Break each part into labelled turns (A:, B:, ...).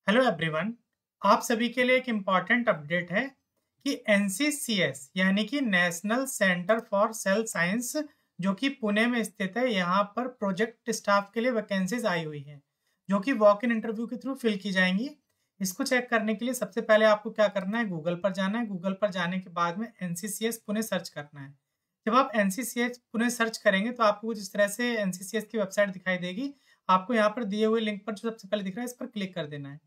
A: Hello everyone. आप सभी के लिए एक इम्पॉर्टेंट अपडेट है कि एनसीसीएस यानी कि national centre for sale science जो कि पुणे में स्थित है, यहाँ पर प्रोजेक्ट स्टाफ के लिए वैकेंसीज आई हुई हैं जो कि वॉक इन इंटरव्यू के थ्रू फिल की जाएंगी। इसको चेक करने के लिए सबसे पहले आपको क्या करना है, गूगल पर जाना है। गूगल पर जाने के बाद में एनसीसीएस पुणे सर्च करना है। जब आप एनसीसीएस पुणे सर्च करेंगे तो आपको कुछ इस तरह से एनसीसीएस की वेबसाइट दिखाई देगी। आपको यहाँ पर दिए हुए लिंक पर जो सबसे पहले दिख रहा है, इस पर क्लिक कर देना है।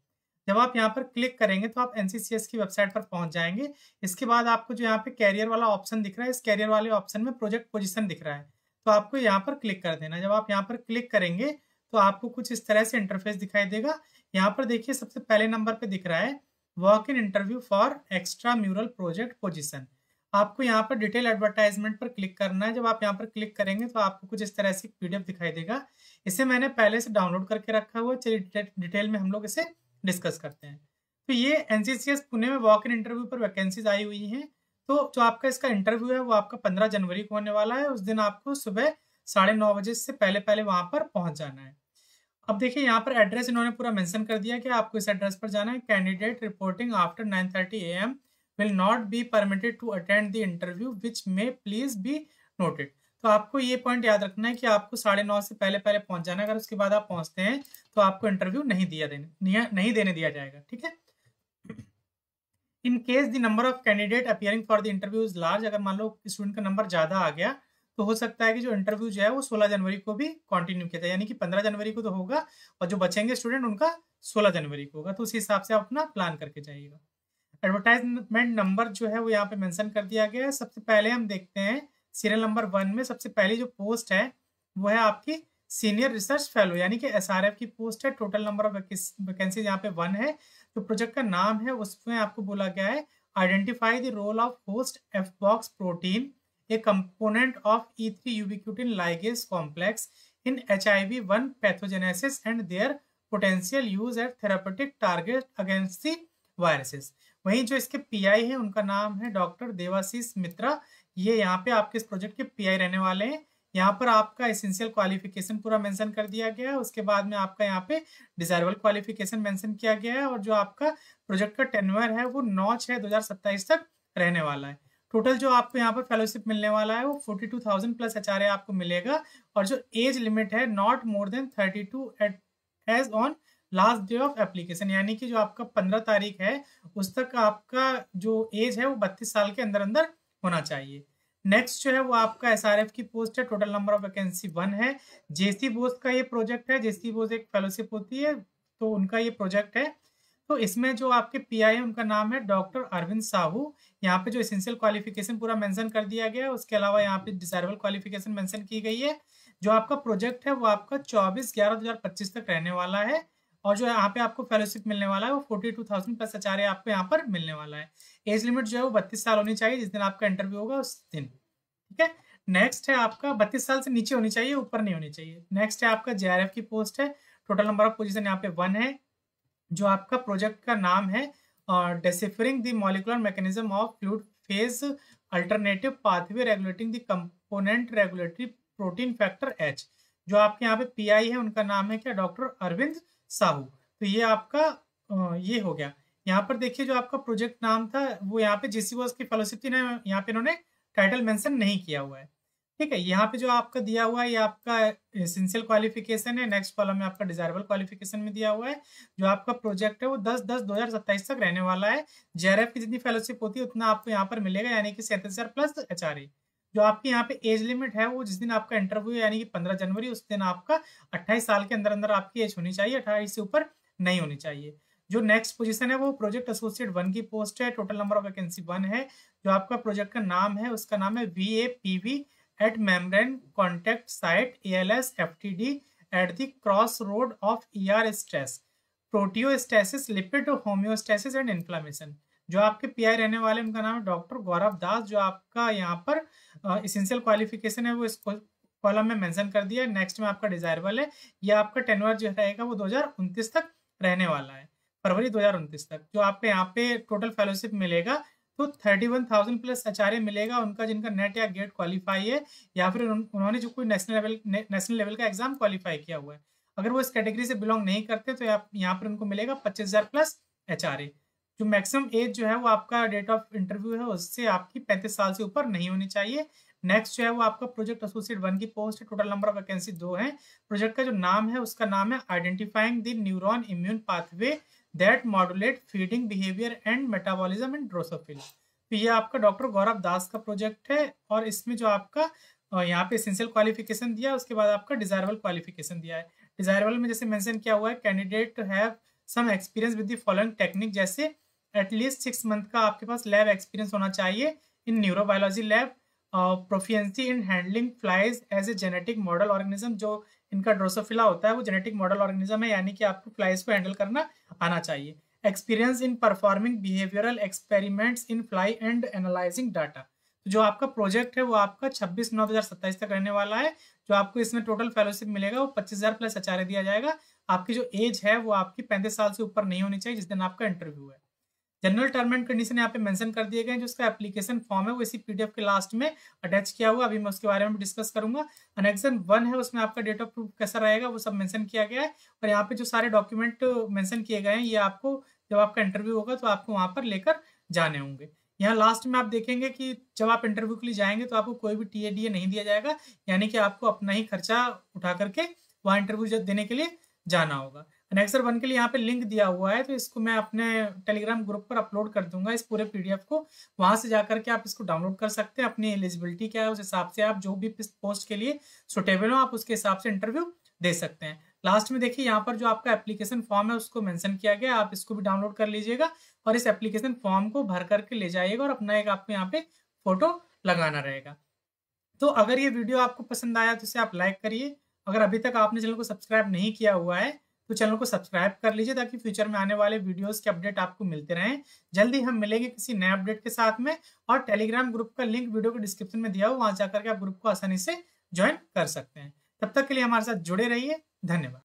A: जब आप यहाँ पर क्लिक करेंगे तो आप एनसीसीएस की वेबसाइट पर पहुंच जाएंगे। इसके बाद आपको जो यहाँ पे कैरियर वाला ऑप्शन दिख रहा है, इस कैरियर वाले ऑप्शन में प्रोजेक्ट पोजीशन दिख रहा है, तो आपको यहाँ पर क्लिक कर देना है। जब आप यहाँ पर क्लिक करेंगे तो आपको कुछ इस तरह से इंटरफेस दिखाई देगा। यहाँ पर देखिए सबसे पहले नंबर पे दिख रहा है walk in interview for extra mural project position. आपको यहाँ पर डिटेल एडवर्टाइजमेंट पर क्लिक करना है। जब आप यहाँ पर क्लिक करेंगे तो आपको कुछ इस तरह से पीडीएफ दिखाई देगा। इसे मैंने पहले से डाउनलोड करके रखा हुआ है। चलिए डिटेल में हम लोग इसे डिस्कस करते हैं। तो ये एनसीसीएस पुणे में वॉक इन इंटरव्यू पर वैकेंसीज आई हुई हैं। तो जो आपका इसका इंटरव्यू है वो आपका 15 जनवरी को होने वाला है। उस दिन आपको सुबह 9:30 बजे से पहले पहले वहां पर पहुंच जाना है। अब देखिए यहाँ पर एड्रेस इन्होंने पूरा मेंशन कर दिया कि आपको इस एड्रेस पर जाना है। Candidate reporting after 9:30 AM will not be permitted to attend the interview which may please be noted. तो आपको ये पॉइंट याद रखना है कि आपको 9:30 से पहले पहले पहुंच जाना है। अगर उसके बाद आप पहुंचते हैं तो आपको इंटरव्यू नहीं देने दिया जाएगा। ठीक है। In case the number of candidate appearing for the interview is large, अगर मान लो स्टूडेंट का नंबर ज्यादा आ गया तो हो सकता है कि जो इंटरव्यू जो है वो 16 जनवरी को भी कंटिन्यू किया जाए, यानी कि 15 जनवरी को तो होगा और जो बचेंगे स्टूडेंट उनका 16 जनवरी को होगा। तो उसी हिसाब से आप अपना प्लान करके जाइएगा। एडवर्टाइजमेंट नंबर जो है वो यहाँ पे मेंशन कर दिया गया है। सबसे पहले हम देखते हैं सीरियल नंबर 1 में सबसे पहली जो पोस्ट है वो है आपकी सीनियर रिसर्च फेलो, यानी कि एसआरएफ की पोस्ट है। टोटल नंबर ऑफ वैकेंसी यहाँ पे 1 है। जो प्रोजेक्ट का नाम है उसमें आपको बोला गया है identify the role of host F box protein a component of E3 ubiquitin ligase complex in HIV-1 pathogenesis and their potential use at therapeutic target against the viruses. वहीं जो इसके पीआई है उनका नाम है डॉक्टर देवाशीष मित्रा। ये यहाँ पे आपके इस प्रोजेक्ट के पीआई रहने वाले हैं। यहाँ पर आपका एसेंशियल क्वालिफिकेशन पूरा मेंशन कर दिया गया है। उसके बाद में आपका यहाँ पे डिजायरेबल क्वालिफिकेशन मेंशन किया गया है और जो आपका प्रोजेक्ट का टेन्योर है वो 9/6/2027 तक रहने वाला है। टोटल जो आपको यहाँ पर फेलोशिप मिलने वाला है वो 42,000 प्लस HRA आपको मिलेगा। और जो एज लिमिट है not more than 32 age on last day of application, यानी कि जो आपका 15 तारीख है उस तक आपका जो एज है वो 32 साल के अंदर अंदर होना चाहिए। नेक्स्ट जो है वो आपका एसआरएफ की पोस्ट है। टोटल नंबर ऑफ वैकेंसी 1 है। जेसी बोस का ये प्रोजेक्ट है। जेसी बोस एक फेलोशिप होती है तो उनका ये प्रोजेक्ट है। तो इसमें जो आपके पीआई है उनका नाम है डॉक्टर अरविंद साहू। यहाँ पे जो एसेंशियल क्वालिफिकेशन पूरा मेंशन कर दिया गया है, उसके अलावा यहाँ पे डिजायरेबल क्वालिफिकेशन मेंशन की गई है। जो आपका प्रोजेक्ट है वो आपका 24/11/2025 तक रहने वाला है। और जो यहाँ पे आपको फेलोशिप मिलने वाला है वो 42,000 प्लस HRA आपको यहाँ पर मिलने वाला है। एज लिमिट जो है वो 32 साल होनी चाहिए जिस दिन आपका इंटरव्यू होगा उस दिन। ठीक है। नेक्स्ट है आपका 32 साल से नीचे होनी चाहिए, ऊपर नहीं होनी चाहिए। नेक्स्ट है आपका जेआरएफ की पोस्ट है। टोटल नंबर ऑफ पोजीशन यहाँ पे 1 है। जो आपका प्रोजेक्ट का नाम है deciphering the molecular mechanism of fluid phase alternative pathway regulating the component regulatory protein factor H। जो आपके यहाँ पे पीआई है उनका नाम है क्या, डॉक्टर अरविंद साहू। तो ये आपका ये हो गया। यहाँ पर देखिए जो आपका प्रोजेक्ट नाम था वो यहाँ पे जेसी बॉस की फेलोशिप थी ना, यहाँ पे इन्होंने टाइटल मेंशन नहीं किया हुआ है। ठीक है। यहाँ पे जो आपका दिया हुआ है ये आपका एसेंशियल क्वालिफिकेशन है। नेक्स्ट कॉलम में आपका डिजायरेबल क्वालिफिकेशन में दिया हुआ है। जो आपका प्रोजेक्ट है वो 10/10/2027 तक रहने वाला है। जेआरएफ की जितनी फेलोशिप होती है उतना आपको यहाँ पर मिलेगा, यानी कि 37,000 प्लस HRA। जो आपकी यहाँ पे एज लिमिट है वो जिस दिन आपका इंटरव्यू है यानी कि 15 जनवरी, उस दिन आपका 28 साल के अंदर अंदर आपकी एज होनी चाहिए, 28 से ऊपर नहीं होनी चाहिए। जो नेक्स्ट पोजीशन है वो प्रोजेक्ट एसोसिएट 1 की पोस्ट है। टोटल नंबर ऑफ वैकेंसी 1 है। जो आपका प्रोजेक्ट का नाम है उसका नाम है VAPV at membrane contact site ALS FTD at the cross road of ER stress proteostasis lipid homeostasis and inflammation. जो आपके पीआई रहने वाले उनका नाम है डॉक्टर गौरव दास। जो आपका यहाँ पर एसेंशियल क्वालिफिकेशन है वो इस कॉलम में मेंशन कर दिया है। नेक्स्ट में आपका डिजायरेबल है। ये आपका टेन्योर जो रहेगा वो 2029 तक रहने वाला है, फरवरी 2029 तक। जो आपके यहाँ पे टोटल फेलोशिप मिलेगा तो 31,000 प्लस HRA मिलेगा उनका जिनका नेट या गेट क्वालिफाई है या फिर उन्होंने जो कोई नेशनल लेवल का एग्जाम क्वालिफाई किया हुआ है। अगर वो इस कैटेगरी से बिलोंग नहीं करते तो आप यहाँ पर उनको मिलेगा 25,000 प्लस HRA। जो मैक्सिमम एज जो है वो आपका डेट ऑफ इंटरव्यू है उससे आपकी 35 साल से ऊपर नहीं होनी चाहिए। नेक्स्ट जो है वो आपका प्रोजेक्ट एसोसिएट 1 की पोस्ट है, टोटल नंबर ऑफ वैकेंसी 2 है। प्रोजेक्ट का जो नाम है उसका नाम है identifying the neuron immune pathway that modulate feeding behaviour and metabolism in Drosophila. तो ये आपका डॉक्टर गौरव दास का प्रोजेक्ट है और इसमें जो आपका यहाँ पे एसेंशियल क्वालिफिकेशन दिया, उसके बाद आपका डिजायरेबल क्वालिफिकेशन दिया है। डिजायरेबल में जैसे मेंशन किया हुआ है candidate to have some experience with the following technique, जैसे एटलीस्ट 6 मंथ का आपके पास लैब एक्सपीरियंस होना चाहिए in neurobiology lab, proficiency in handling flies as a genetic model organism. जो इनका ड्रोसोफिला होता है वो जेनेटिक मॉडल ऑर्गेनिज्म है, यानी कि आपको फ्लाइज को हैंडल करना आना चाहिए। Experience in performing behavioural experiments in fly and analysing data. तो जो आपका प्रोजेक्ट है वो आपका 26/9/2027 तक रहने वाला है। जो आपको इसमें टोटल फेलोशिप मिलेगा वो 25,000 प्लस HRA दिया जाएगा। आपकी जो एज है वो आपकी 35 साल से ऊपर नहीं होनी चाहिए जिस दिन आपका इंटरव्यू है। जनरल टर्म एंड कंडीशन यहाँ पे मेंशन कर दिए गए हैं। जो उसका एप्लीकेशन फॉर्म है वो इसी PDF के लास्ट में अटैच किया हुआ, अभी मैं उसके बारे में डिस्कस करूंगा। अनेक्शन 1 है उसमें आपका डेट ऑफ प्रूफ कैसा रहेगा वो सब मेंशन किया गया है। और यहाँ पे जो सारे डॉक्यूमेंट मेंशन किए गए हैं ये आपको जब आपका इंटरव्यू होगा तो आपको वहां पर लेकर जाने होंगे। यहाँ लास्ट में आप देखेंगे कि जब आप इंटरव्यू के लिए जाएंगे तो आपको कोई भी TADA नहीं दिया जाएगा, यानी कि आपको अपना ही खर्चा उठा करके वहाँ इंटरव्यू देने के लिए जाना होगा। अनेक्सर 1 के लिए यहाँ पे लिंक दिया हुआ है, तो इसको मैं अपने टेलीग्राम ग्रुप पर अपलोड कर दूंगा इस पूरे PDF को। वहां से जाकर के आप इसको डाउनलोड कर सकते हैं। अपनी एलिजिबिलिटी क्या है उस हिसाब से आप जो भी पोस्ट के लिए सुटेबल हो आप उसके हिसाब से इंटरव्यू दे सकते हैं। लास्ट में देखिए यहाँ पर जो आपका एप्लीकेशन फॉर्म है उसको मेंशन किया गया, आप इसको भी डाउनलोड कर लीजिएगा और इस एप्लीकेशन फॉर्म को भर करके ले जाइएगा और अपना एक आपको यहाँ पे फोटो लगाना रहेगा। तो अगर ये वीडियो आपको पसंद आया तो इसे आप लाइक करिए। अगर अभी तक आपने चैनल को सब्सक्राइब नहीं किया हुआ है तो चैनल को सब्सक्राइब कर लीजिए ताकि फ्यूचर में आने वाले वीडियोस के अपडेट आपको मिलते रहें। जल्दी हम मिलेंगे किसी नए अपडेट के साथ में, और टेलीग्राम ग्रुप का लिंक वीडियो के डिस्क्रिप्शन में दिया हो, वहां जाकर के आप ग्रुप को आसानी से ज्वाइन कर सकते हैं। तब तक के लिए हमारे साथ जुड़े रहिए। धन्यवाद।